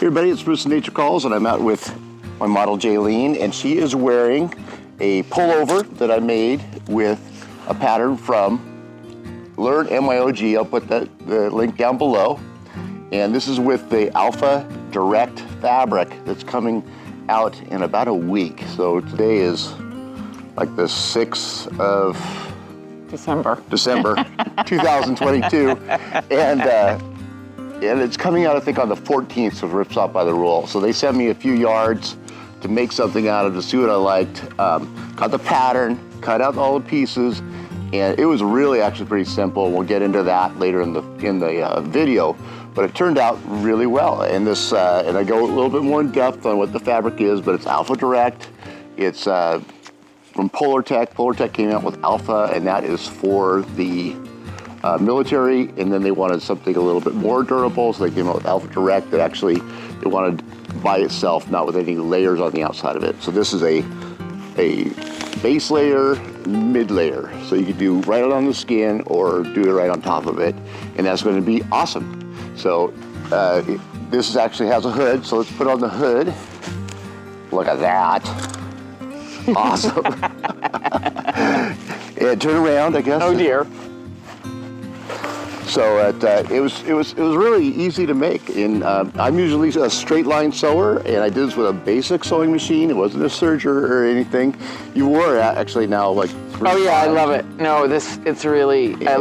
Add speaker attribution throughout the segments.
Speaker 1: Hey everybody, it's Bruce from Nature Calls, and I'm out with my model Jaylene, and she is wearing a pullover that I made with a pattern from Learn MYOG. I'll put the link down below. And this is with the Alpha Direct fabric that's coming out in about a week. So today is like the 6th of December 2022. And it's coming out, I think, on the 14th, so it rips off by the roll. So they sent me a few yards to make something out of, to see what I liked. Cut the pattern, cut out all the pieces, and it was really actually pretty simple. We'll get into that later in the video, but it turned out really well. And this, and I go a little bit more in depth on what the fabric is, but it's Alpha Direct. It's from Polartec. Polartec came out with Alpha, and that is for the military, and then they wanted something a little bit more durable, so they came out with Alpha Direct that actually they wanted by itself, not with any layers on the outside of it. So this is a base layer, mid layer. So you could do right on the skin or do it right on top of it, and that's going to be awesome. So this actually has a hood, so let's put on the hood. Look at that. Awesome. And turn around, I guess.
Speaker 2: Oh dear.
Speaker 1: So it was really easy to make, and I'm usually a straight line sewer, and I did this with a basic sewing machine. It wasn't a serger or anything. You wore it actually now like 3
Speaker 2: Oh yeah,
Speaker 1: times.
Speaker 2: I love it. No, it's really, I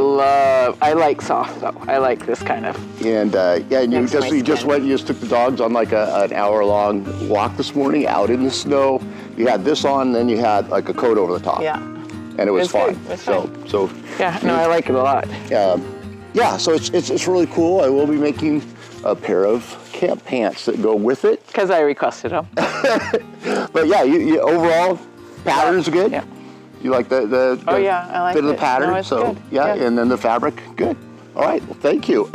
Speaker 2: like soft though. I like this kind of.
Speaker 1: And yeah, and you just took the dogs on like an hour-long walk this morning out in the snow. You had this on, then you had like a coat over the top.
Speaker 2: Yeah.
Speaker 1: And it was fun.
Speaker 2: So yeah, no, I like it a lot.
Speaker 1: Yeah, so it's really cool. I will be making a pair of camp pants that go with it.
Speaker 2: Because I requested them.
Speaker 1: But yeah, you overall pattern's good.
Speaker 2: Yeah.
Speaker 1: You like the
Speaker 2: Oh yeah, I like
Speaker 1: fit of the
Speaker 2: it.
Speaker 1: pattern.
Speaker 2: No, it's
Speaker 1: So
Speaker 2: good.
Speaker 1: yeah, and then the fabric, good. All right, well, thank you.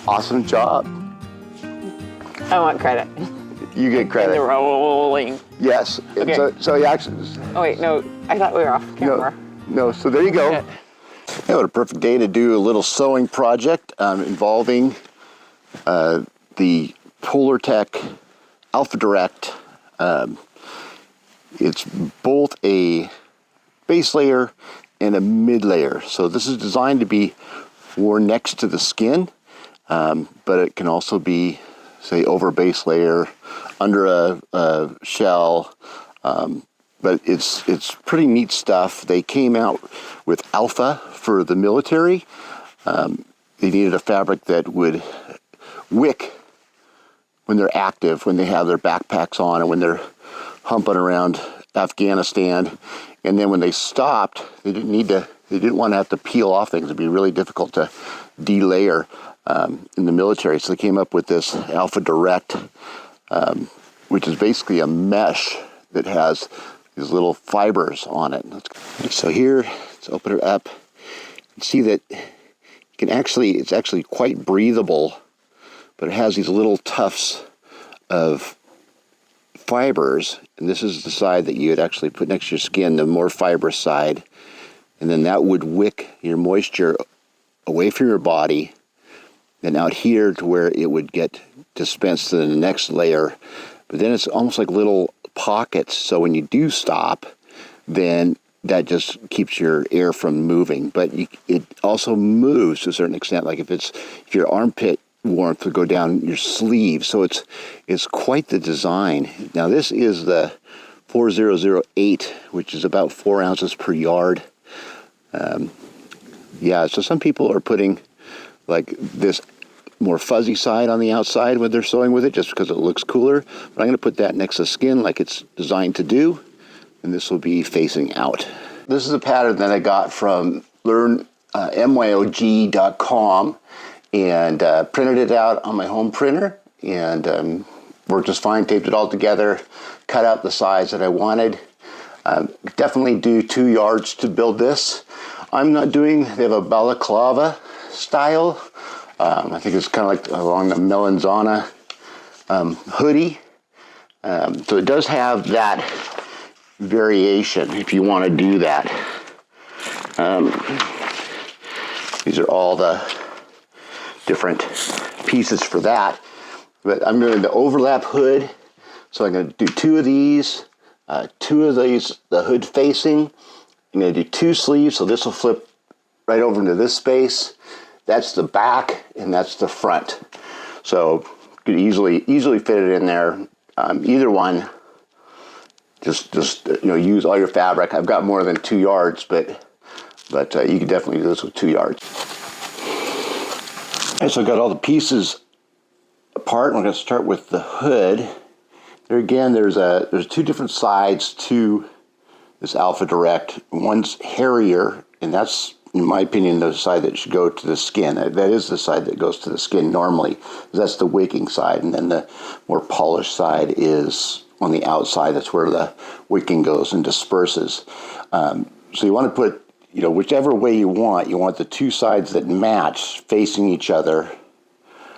Speaker 1: Awesome job.
Speaker 2: I want credit.
Speaker 1: You get credit.
Speaker 2: In the rolling.
Speaker 1: Yes.
Speaker 2: Okay.
Speaker 1: So you actually.
Speaker 2: Oh wait, no, I thought we were off camera.
Speaker 1: No. So there you go.
Speaker 2: Yeah.
Speaker 1: Yeah, what a perfect day to do a little sewing project involving the Polartec Alpha Direct. It's both a base layer and a mid layer. So this is designed to be worn next to the skin, but it can also be, say, over base layer, under a shell. But it's pretty neat stuff. They came out with Alpha for the military. They needed a fabric that would wick when they're active, when they have their backpacks on, and when they're humping around Afghanistan. And then when they stopped, they didn't want to have to peel off things. It'd be really difficult to delayer in the military. So they came up with this Alpha Direct, which is basically a mesh that has these little fibers on it. So here, let's open it up and see that it's actually quite breathable, but it has these little tufts of fibers, and this is the side that you would actually put next to your skin, the more fibrous side, and then that would wick your moisture away from your body, and out here to where it would get dispensed to the next layer. But then it's almost like little pockets, so when you do stop, then that just keeps your air from moving. But it also moves to a certain extent, like if your armpit warmth would go down your sleeve. So it's quite the design. Now this is the 4008, which is about 4 ounces per yard. Yeah, so some people are putting like this more fuzzy side on the outside when they're sewing with it, just because it looks cooler. But I'm going to put that next to the skin like it's designed to do, and this will be facing out. This is a pattern that I got from MYOG.com, and printed it out on my home printer, and worked just fine. Taped it all together, cut out the size that I wanted. Definitely do 2 yards to build this. I'm not doing, they have a balaclava style. I think it's kind of like along the Melanzana hoodie. So it does have that variation if you want to do that. These are all the different pieces for that. But I'm doing the overlap hood. So I'm going to do two of these, the hood facing. I'm going to do 2 sleeves, so this will flip right over into this space. That's the back, and that's the front. So you could easily fit it in there. Either one. Just use all your fabric. I've got more than 2 yards, but you can definitely do this with 2 yards. All right, so I've got all the pieces apart. We're going to start with the hood. There again, there's 2 different sides to this Alpha Direct. One's hairier, and that's, in my opinion, the side that should go to the skin. That is the side that goes to the skin normally. That's the wicking side, and then the more polished side is on the outside. That's where the wicking goes and disperses. So you want to put, whichever way you want the 2 sides that match facing each other.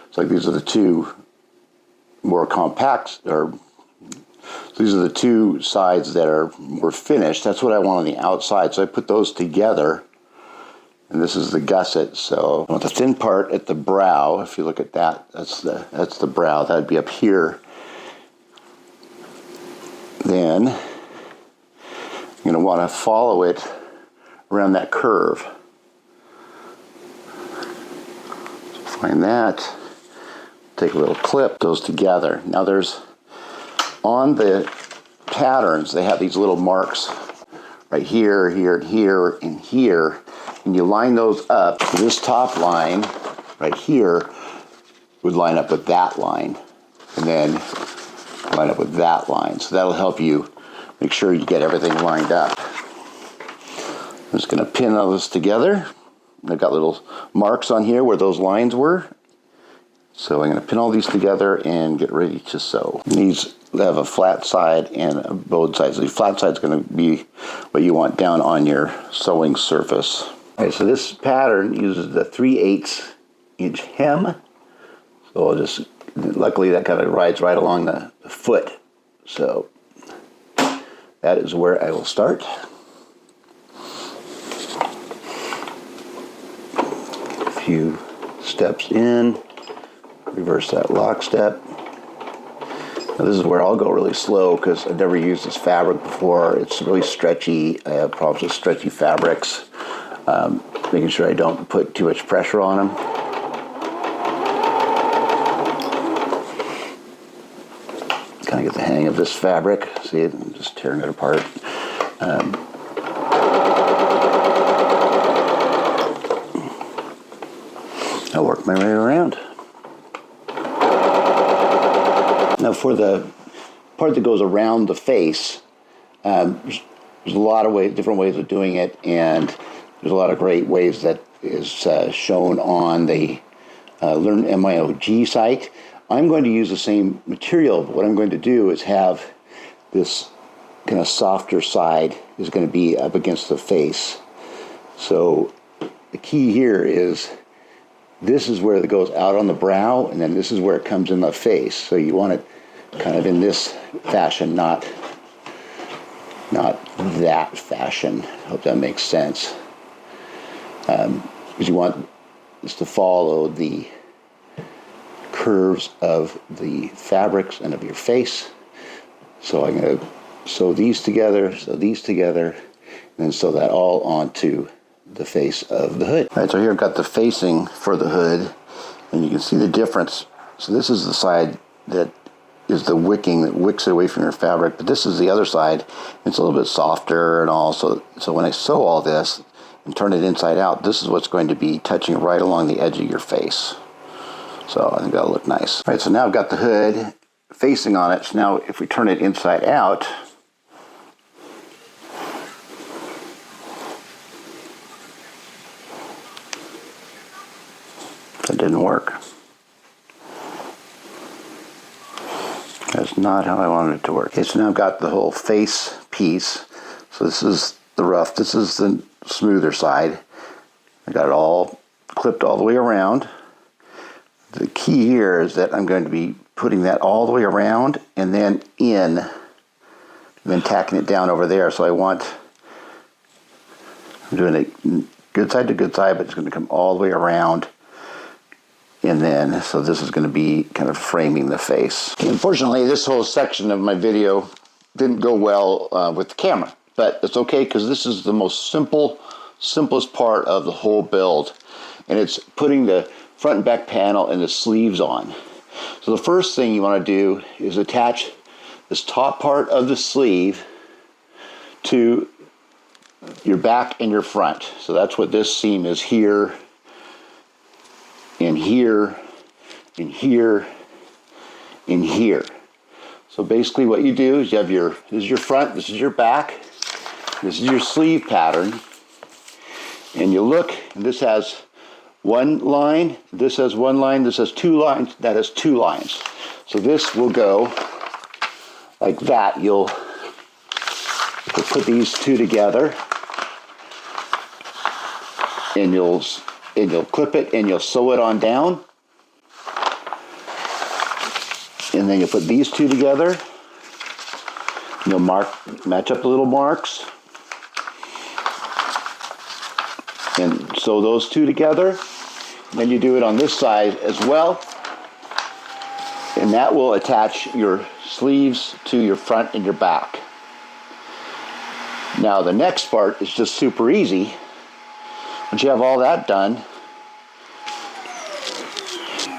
Speaker 1: It's like these are the 2 more compact, or these are the 2 sides that are more finished. That's what I want on the outside. So I put those together, and this is the gusset. So I want the thin part at the brow. If you look at that, that's the brow. That'd be up here. Then you're going to want to follow it around that curve. So find that. Take a little clip. Goes together. Now there's, on the patterns, they have these little marks right here, here, and here, and here. And you line those up. So this top line right here would line up with that line. And then line up with that line. So that'll help you make sure you get everything lined up. I'm just going to pin all this together. I've got little marks on here where those lines were. So I'm going to pin all these together and get ready to sew. These have a flat side and a bowed side. So the flat side is going to be what you want down on your sewing surface. All right, so this pattern uses the 3/8 inch hem. So I'll just, luckily that kind of rides right along the foot. So that is where I will start. A few steps in, reverse that lock step. Now this is where I'll go really slow because I've never used this fabric before. It's really stretchy. I have problems with stretchy fabrics. Making sure I don't put too much pressure on them. Kind of get the hang of this fabric. See, I'm just tearing it apart. I'll work my way around. Now for the part that goes around the face, there's a lot of different ways of doing it, and there's a lot of great ways that is shown on the Learn MYOG site. I'm going to use the same material, but what I'm going to do is have this kind of softer side is going to be up against the face. So the key here is this is where it goes out on the brow, and then this is where it comes in the face. So you want it kind of in this fashion, not that fashion. Hope that makes sense. Because you want this to follow the curves of the fabrics and of your face. So I'm going to sew these together, and then sew that all onto the face of the hood. All right, so here I've got the facing for the hood, and you can see the difference. So this is the side that is the wicking that wicks it away from your fabric, but this is the other side. It's a little bit softer and all. So when I sew all this and turn it inside out, this is what's going to be touching right along the edge of your face. So I think that'll look nice. All right, so now I've got the hood facing on it. So now if we turn it inside out, that didn't work. That's not how I wanted it to work. Okay, so now I've got the whole face piece. So this is the rough, this is the smoother side. I got it all clipped all the way around. The key here is that I'm going to be putting that all the way around and then in, and then tacking it down over there. So I'm doing it good side to good side, but it's going to come all the way around And then, so this is going to be kind of framing the face. Unfortunately, this whole section of my video didn't go well with the camera, but it's okay because this is the most simplest part of the whole build, and it's putting the front and back panel and the sleeves on. So the first thing you want to do is attach this top part of the sleeve to your back and your front. So that's what this seam is here, and here, and here, and here. So basically what you do is you have this is your front, this is your back, this is your sleeve pattern, and you look, and this has one line, this has one line, this has two lines, that has two lines. So this will go like that. You'll put these two together, and you'll clip it and you'll sew it on down. And then you'll put these two together. You'll match up the little marks. And sew those two together. Then you do it on this side as well. And that will attach your sleeves to your front and your back. Now the next part is just super easy. Once you have all that done,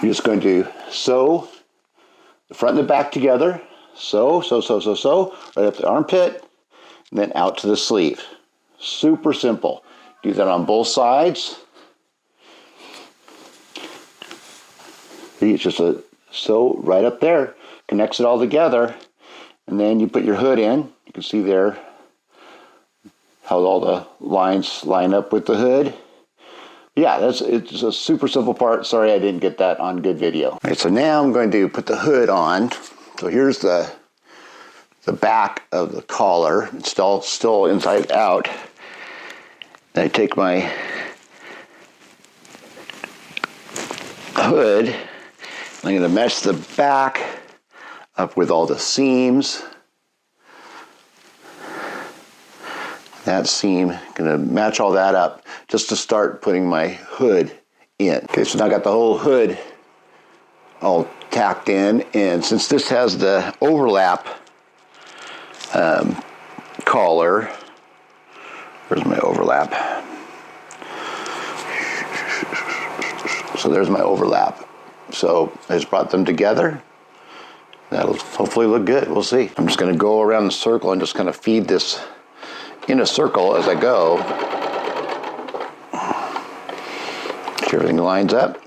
Speaker 1: you're just going to sew the front and the back together. Sew, right up the armpit, and then out to the sleeve. Super simple. Do that on both sides. See, it's just a sew right up there. Connects it all together. And then you put your hood in. You can see there how all the lines line up with the hood. Yeah, it's a super simple part. Sorry I didn't get that on good video. All right, so now I'm going to put the hood on. So here's the back of the collar. It's still inside out. And I take my hood. I'm going to mesh the back up with all the seams. That seam, gonna match all that up just to start putting my hood in. Okay, so now I got the whole hood all tacked in, and since this has the overlap collar, where's my overlap? So there's my overlap. So I just brought them together. That'll hopefully look good, we'll see. I'm just gonna go around the circle and just kind of feed this in a circle as I go. Make sure everything lines up.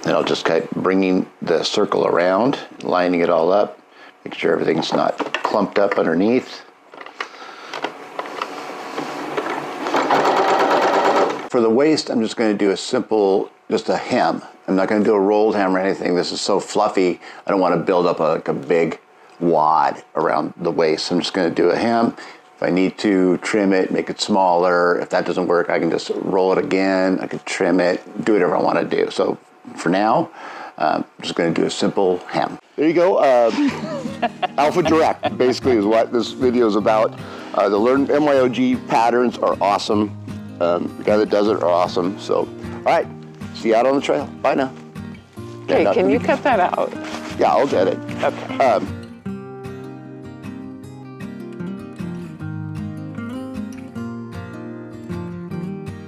Speaker 1: And I'll just keep bringing the circle around, lining it all up, make sure everything's not clumped up underneath. For the waist, I'm just going to do a simple, just a hem. I'm not going to do a rolled hem or anything. This is so fluffy, I don't want to build up like a big wad around the waist. I'm just going to do a hem. If I need to trim it, make it smaller. If that doesn't work, I can just roll it again. I can trim it, do whatever I want to do. So for now, I'm just going to do a simple hem. There you go. Alpha Direct basically is what this video is about. The Learn MYOG patterns are awesome. The guy that does it are awesome. So, all right. See you out on the trail. Bye now.
Speaker 2: Okay, can you cut that out?
Speaker 1: Yeah, I'll get it.
Speaker 2: Okay.